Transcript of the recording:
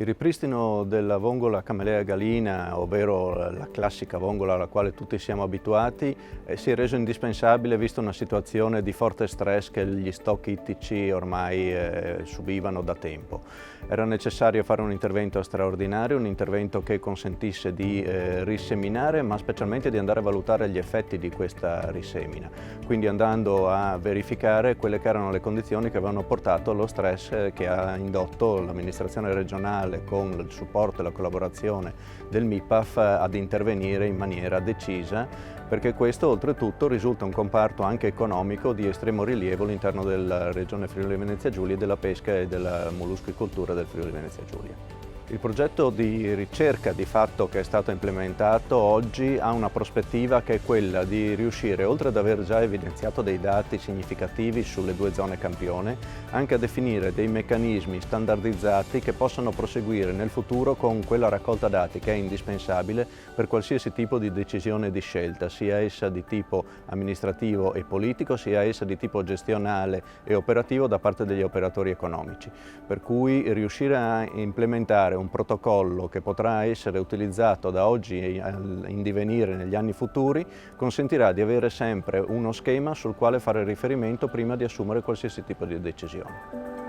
Il ripristino della vongola camelea galina, ovvero la classica vongola alla quale tutti siamo abituati, si è reso indispensabile vista una situazione di forte stress che gli stock ittici ormai subivano da tempo. Era necessario fare un intervento straordinario, un intervento che consentisse di riseminare, ma specialmente di andare a valutare gli effetti di questa risemina, quindi andando a verificare quelle che erano le condizioni che avevano portato allo stress che ha indotto l'amministrazione regionale con il supporto e la collaborazione del MIPAF ad intervenire in maniera decisa, perché questo oltretutto risulta un comparto anche economico di estremo rilievo all'interno della regione Friuli Venezia Giulia e della pesca e della molluschicoltura del Friuli Venezia Giulia. Il progetto di ricerca di fatto che è stato implementato oggi ha una prospettiva che è quella di riuscire, oltre ad aver già evidenziato dei dati significativi sulle due zone campione, anche a definire dei meccanismi standardizzati che possano proseguire nel futuro con quella raccolta dati che è indispensabile per qualsiasi tipo di decisione di scelta, sia essa di tipo amministrativo e politico, sia essa di tipo gestionale e operativo da parte degli operatori economici. Per cui riuscire a implementare un protocollo che potrà essere utilizzato da oggi in divenire negli anni futuri consentirà di avere sempre uno schema sul quale fare riferimento prima di assumere qualsiasi tipo di decisione.